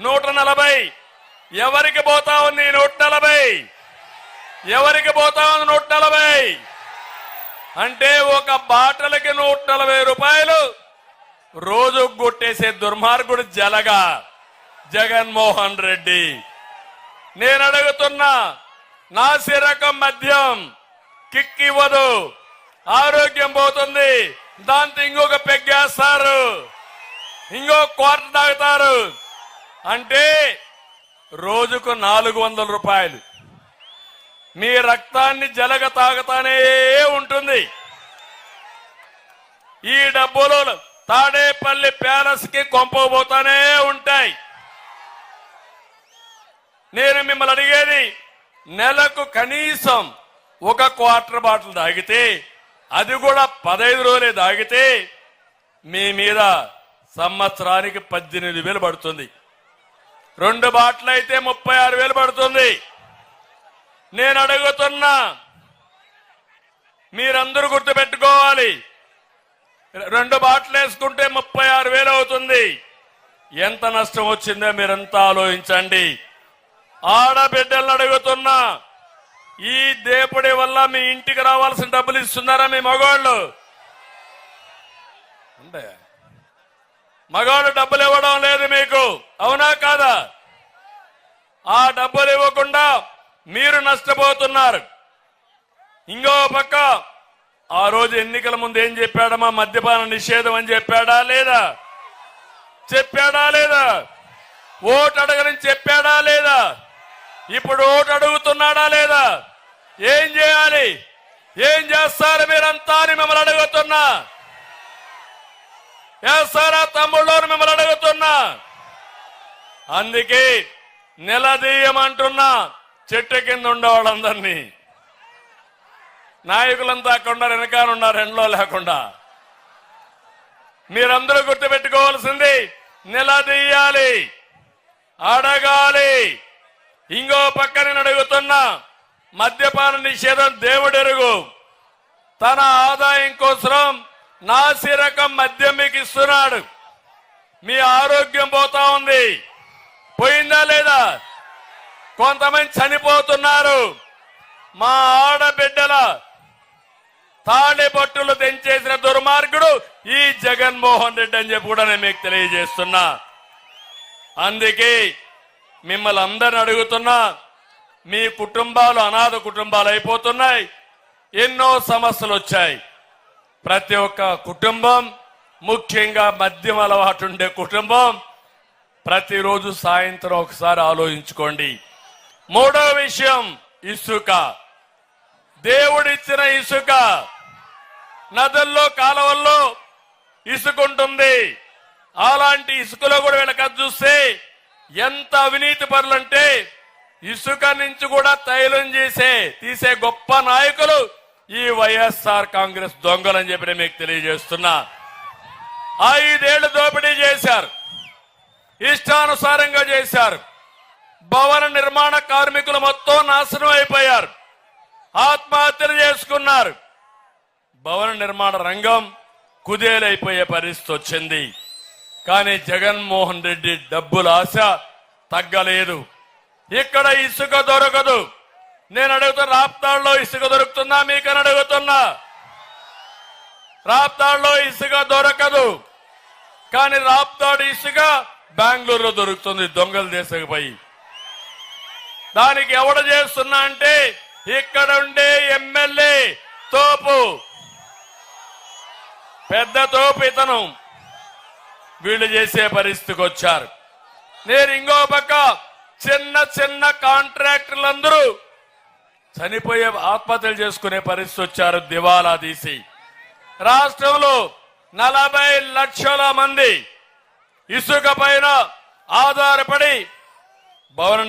140. ఎవరికి పోతా ఉంది 140? ఎవరికి పోతా ఉంది 140? అంటే ఒక బాటలకి 140 రూపాయలు రోజు కొట్టేసే దుర్మార్గుడు జలగా జగన్మోహన్ రెడ్డి. నేను అడుగుతున్నా, నాసి రకం మద్యం కిక్ ఇవ్వదు, ఆరోగ్యం పోతుంది, దాంతో ఇంకొక పెగ్గేస్తారు, ఇంకో క్వార్టర్ తాగుతారు. అంటే రోజుకు 400 రూపాయలు మీ రక్తాన్ని జలగ తాగుతానే ఉంటుంది. ఈ డబ్బులు తాడేపల్లి ప్యాలెస్ కి కొంపబోతానే ఉంటాయి. నేను మిమ్మల్ని అడిగేది, నెలకు కనీసం ఒక క్వార్టర్ బాటిల్ తాగితే, అది కూడా 15 రోజులే తాగితే మీ మీద సంవత్సరానికి 18,000 పడుతుంది. 2 బాటిల్ అయితే 36,000 పడుతుంది. నేను అడుగుతున్నా, మీరందరూ గుర్తుపెట్టుకోవాలి, 2 బాటిల్ వేసుకుంటే 36,000 అవుతుంది. ఎంత నష్టం వచ్చిందో మీరంతా ఆలోచించండి. ఆడబిడ్డలను అడుగుతున్నా, ఈ దేపుడి వల్ల మీ ఇంటికి రావాల్సిన డబ్బులు ఇస్తున్నారా మీ మగవాళ్ళు? అంటే మగవాళ్ళు డబ్బులు ఇవ్వడం లేదు మీకు, అవునా కాదా? ఆ డబ్బులు ఇవ్వకుండా మీరు నష్టపోతున్నారు. ఇంకో పక్క ఆ రోజు ఎన్నికల ముందు ఏం చెప్పాడమ్మా? మద్యపాన నిషేధం అని చెప్పాడా లేదా? చెప్పాడా లేదా? ఓటు అడగని చెప్పాడా లేదా? ఇప్పుడు ఓటు అడుగుతున్నాడా లేదా? ఏం చేయాలి? ఏం చేస్తారు మీరంతా అని మిమ్మల్ని అడుగుతున్నా. చేస్తారా తమ్ముళ్ళని మిమ్మల్ని అడుగుతున్నా. అందుకే నిలదీయమంటున్నా చెట్టు కింద ఉండేవాళ్ళందరినీ. నాయకులంతా అక్కడ వెనకాల ఉన్నారు, ఎండలో లేకుండా. మీరందరూ గుర్తుపెట్టుకోవాల్సింది, నిలదీయాలి, అడగాలి. ఇంకో పక్క నేను అడుగుతున్నా, మద్యపాన నిషేధం దేవుడెరుగు. తన ఆదాయం కోసం నాసి రకం మద్యం మీకు ఇస్తున్నాడు. మీ ఆరోగ్యం పోతా ఉంది, పోయిందా లేదా? కొంతమంది చనిపోతున్నారు. మా ఆడబిడ్డల తాళిబొట్టులు తెంచేసిన దుర్మార్గుడు ఈ జగన్మోహన్ రెడ్డి అని చెప్పి కూడా నేను మీకు తెలియజేస్తున్నా. అందుకే మిమ్మల్ని అందరిని అడుగుతున్నా, మీ కుటుంబాలు అనాథ కుటుంబాలు అయిపోతున్నాయి. ఎన్నో సమస్యలు వచ్చాయి. ప్రతి ఒక్క కుటుంబం, ముఖ్యంగా మద్యం అలవాటు ఉండే కుటుంబం, ప్రతిరోజు సాయంత్రం ఒకసారి ఆలోచించుకోండి. మూడో విషయం, ఇసుక. దేవుడిచ్చిన ఇసుక నదుల్లో, కాలువల్లో ఇసుక ఉంటుంది. అలాంటి ఇసుకలో కూడా వీళ్ళకి చూస్తే ఎంత అవినీతి పరులంటే, ఇసుక నుంచి కూడా తైలం తీసే గొప్ప నాయకులు ఈ వైఎస్ఆర్ కాంగ్రెస్ దొంగలని చెప్పి మీకు తెలియజేస్తున్నా. 5 ఏళ్లు దోపిడీ చేశారు, ఇష్టానుసారంగా చేశారు. భవన నిర్మాణ కార్మికులు మొత్తం నాశనం అయిపోయారు, ఆత్మహత్యలు చేసుకున్నారు. భవన నిర్మాణ రంగం కుదేలైపోయే పరిస్థితి వచ్చింది. కానీ జగన్మోహన్ రెడ్డి డబ్బుల ఆశ తగ్గలేదు. ఇక్కడ ఇసుక దొరకదు. నేను అడుగుతున్నా, రాప్తాడులో ఇసుక దొరుకుతుందా మీకని అడుగుతున్నా. రాప్తాడులో ఇసుక దొరకదు. కానీ రాప్తాడు ఇసుక బెంగళూరులో దొరుకుతుంది, దొంగలు దేశకపోయి. దానికి ఎవడ చేస్తున్నా అంటే, ఇక్కడ ఉండే ఎమ్మెల్యే తోపు, పెద్ద తోపు ఇతను, వీళ్ళు చేసే పరిస్థితికి వచ్చారు. నేను ఇంకో పక్క చిన్న చిన్న కాంట్రాక్టర్లందరూ చనిపోయే, ఆత్మహత్యలు చేసుకునే పరిస్థితి వచ్చారు, దివాలా తీసి. రాష్ట్రంలో 40 లక్షల మంది ఇసుక పైన ఆధారపడి భవన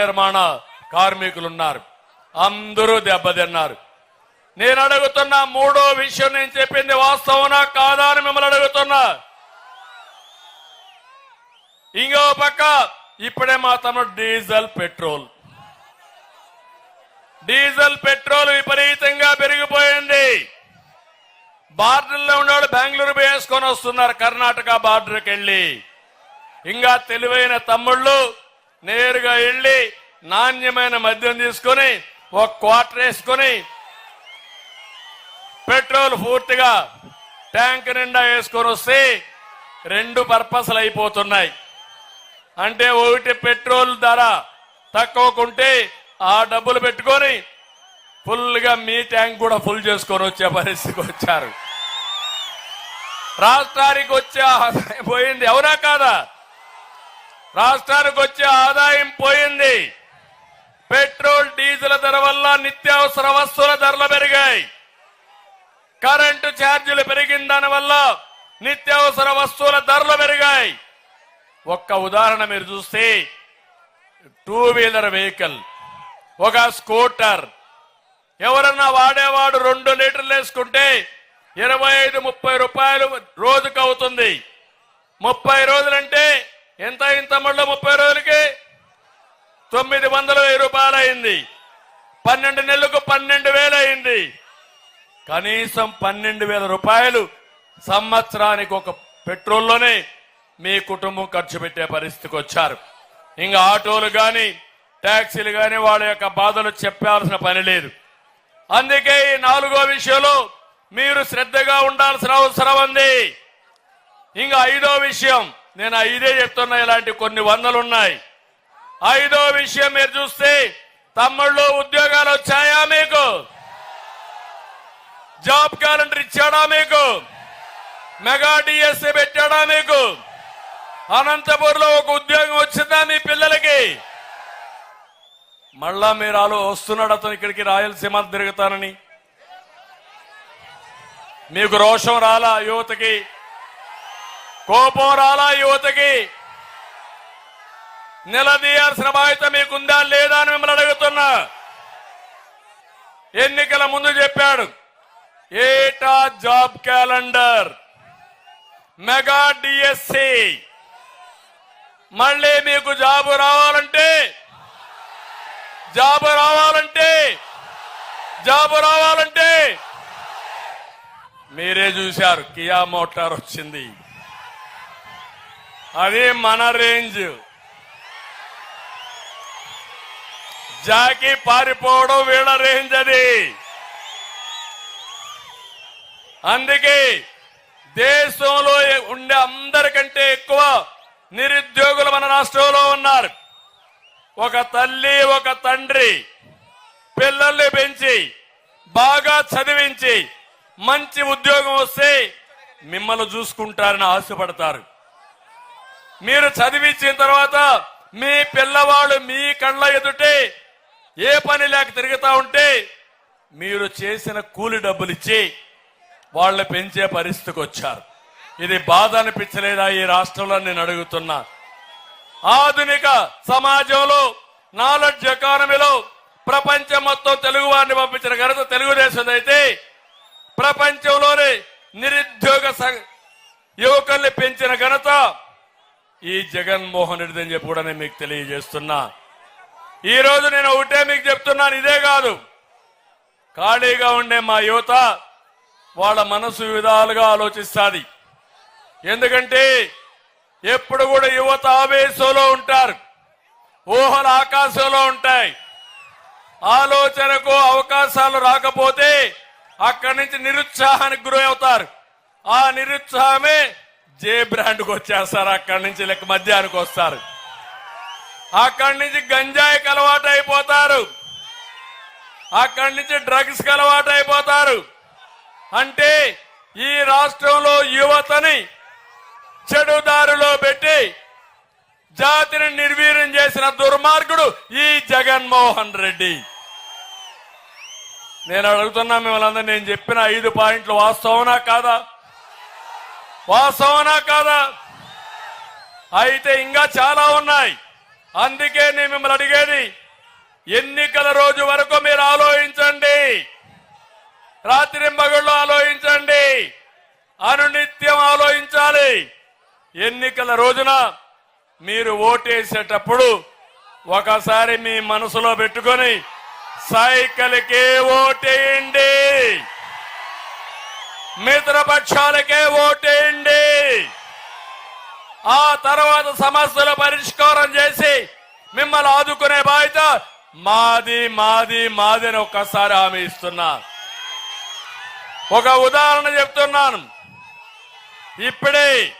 నిర్మాణ కార్మికులున్నారు. అందరూ దెబ్బతిన్నారు. నేను అడుగుతున్నా, మూడో విషయం నేను చెప్పింది వాస్తవనా కాదా అని మిమ్మల్ని అడుగుతున్నా. ఇంకో పక్క ఇప్పుడే మా తమ్ముడు డీజిల్ పెట్రోల్ విపరీతంగా పెరిగిపోయింది. బార్డర్లో ఉన్నవాళ్ళు బెంగళూరు వేసుకొని వస్తున్నారు, కర్ణాటక బార్డర్కి వెళ్ళి. ఇంకా తెలివైన తమ్ముళ్ళు నేరుగా వెళ్ళి నాణ్యమైన మద్యం తీసుకొని ఒక క్వార్టర్ వేసుకొని పెట్రోల్ పూర్తిగా ట్యాంక్ నిండా వేసుకొని వస్తే 2 పర్పస్లు అయిపోతున్నాయి. అంటే ఒకటి పెట్రోల్ ధర తక్కువకుంటే ఆ డబ్బులు పెట్టుకొని ఫుల్గా మీ ట్యాంక్ కూడా ఫుల్ చేసుకొని వచ్చే పరిస్థితికి వచ్చారు. రాష్ట్రానికి వచ్చే ఆదాయం పోయింది, అవునా కాదా? రాష్ట్రానికి వచ్చే ఆదాయం పోయింది. పెట్రోల్ డీజిల్ ధర వల్ల నిత్యావసర వస్తువుల ధరలు పెరిగాయి. కరెంటు ఛార్జీలు పెరిగిన దాని వల్ల నిత్యావసర వస్తువుల ధరలు పెరిగాయి. ఒక్క ఉదాహరణ మీరు చూస్తే 2 వీలర్ వెహికల్, ఒక స్కూటర్ ఎవరన్నా వాడేవాడు 2 లీటర్లు వేసుకుంటే 25-30 రూపాయలు రోజుకు అవుతుంది. 30 రోజులంటే ఎంత అయింది తమ్ముళ్ళు? 30 రోజులకి 900 రూపాయలు అయింది. 12 నెలలకు 12,000 అయింది. కనీసం 12,000 రూపాయలు సంవత్సరానికి ఒక పెట్రోల్లోనే మీ కుటుంబం ఖర్చు పెట్టే పరిస్థితికి వచ్చారు. ఇంకా ఆటోలు కానీ ట్యాక్సీలు కానీ వాళ్ళ యొక్క బాధలు చెప్పాల్సిన పని లేదు. అందుకే ఈ 4వ విషయంలో మీరు శ్రద్ధగా ఉండాల్సిన అవసరం ఉంది. ఇంకా 5వ విషయం, నేను 5 చెప్తున్నా, ఇలాంటి కొన్ని వందలు ఉన్నాయి. 5వ విషయం మీరు చూస్తే తమ్ముళ్ళు ఉద్యోగాలు వచ్చాయా మీకు? జాబ్ క్యాలెండర్ ఇచ్చాడా మీకు? మెగా డిఎస్సీ పెట్టాడా మీకు? అనంతపురంలో ఒక ఉద్యోగం వచ్చిందా మీ పిల్లలకి? మళ్ళా మీరు వస్తున్నాడు అతను ఇక్కడికి రాయలసీమ తిరుగుతానని. మీకు రోషం రాలా? యువతకి కోపం రాలా? యువతకి నిలదీయాల్సిన బాధ్యత మీకుందా లేదా అని మిమ్మల్ని అడుగుతున్నా. ఎన్నికల ముందు చెప్పాడు, ఏటా జాబ్ క్యాలెండర్, మెగా డిఎస్సి. మళ్ళీ మీకు జాబు రావాలంటే మీరే చూశారు, కియా మోటార్ వచ్చింది. అది మన రేంజ్. జాకి పారిపోవడం వీళ్ళ రేంజ్ అది. అందుకే దేశంలో ఉండే అందరికంటే ఎక్కువ నిరుద్యోగులు మన రాష్ట్రంలో ఉన్నారు. ఒక తల్లి ఒక తండ్రి పిల్లల్ని పెంచి బాగా చదివించి మంచి ఉద్యోగం వస్తే మిమ్మల్ని చూసుకుంటారని ఆశపడతారు. మీరు చదివించిన తర్వాత మీ పిల్లవాళ్ళు మీ కళ్ళ ఎదుటే ఏ పని లేక తిరుగుతా ఉంటే మీరు చేసిన కూలి డబ్బులు ఇచ్చి వాళ్ళని పెంచే పరిస్థితికి వచ్చారు. ఇది బాధ అనిపించలేదా ఈ రాష్ట్రంలో? నేను అడుగుతున్నా. ఆధునిక సమాజంలో నాలెడ్జ్ ఎకానమీలో ప్రపంచం మొత్తం తెలుగు వారిని పంపించిన ఘనత తెలుగుదేశం అయితే, ప్రపంచంలోనే నిరుద్యోగ యువకుల్ని పెంచిన ఘనత ఈ జగన్మోహన్ రెడ్డి అని చెప్పి కూడా నేను మీకు తెలియజేస్తున్నా. ఈ రోజు నేను ఒకటే మీకు చెప్తున్నాను, ఇదే కాదు, ఖాళీగా ఉండే మా యువత వాళ్ళ మనసు విధాలుగా ఆలోచిస్తుంది. ఎందుకంటే ఎప్పుడు కూడా యువత ఆవేశంలో ఉంటారు, ఊహల ఆకాశంలో ఉంటాయి. ఆలోచనకు అవకాశాలు రాకపోతే అక్కడి నుంచి నిరుత్సాహానికి గురి అవుతారు. ఆ నిరుత్సాహమే జే బ్రాండ్కి వచ్చేస్తారు. అక్కడి నుంచి లెక్క మద్యానికి వస్తారు. అక్కడి నుంచి గంజాయికి అలవాటు అయిపోతారు. అక్కడి నుంచి డ్రగ్స్ కి అలవాటు అయిపోతారు. అంటే ఈ రాష్ట్రంలో యువతని చెడుదారిలో పెట్టి జాతిని నిర్వీర్యం చేసిన దుర్మార్గుడు ఈ జగన్మోహన్ రెడ్డి. నేను అడుగుతున్నా మిమ్మల్ని అందరూ, నేను చెప్పిన 5 పాయింట్లు వాస్తవనా కాదా? వాస్తవనా కాదా? అయితే ఇంకా చాలా ఉన్నాయి. అందుకే నేను మిమ్మల్ని అడిగేది, ఎన్నికల రోజు వరకు మీరు ఆలోచించండి, రాత్రింబగళ్ళు ఆలోచించండి, అనునిత్యం ఆలోచించాలి. ఎన్నికల రోజున మీరు ఓటేసేటప్పుడు ఒకసారి మీ మనసులో పెట్టుకొని సైకిల్కే ఓటేయండి. మిత్రపక్షాలకే ఓటేయండి. ఆ తర్వాత సమస్యల పరిష్కారం చేసి మిమ్మల్ని ఆదుకునే బాధ్యత మాది మాది మాది అని ఒక్కసారి హామీ ఇస్తున్నా. ఒక ఉదాహరణ చెప్తున్నాను. ఇప్పుడే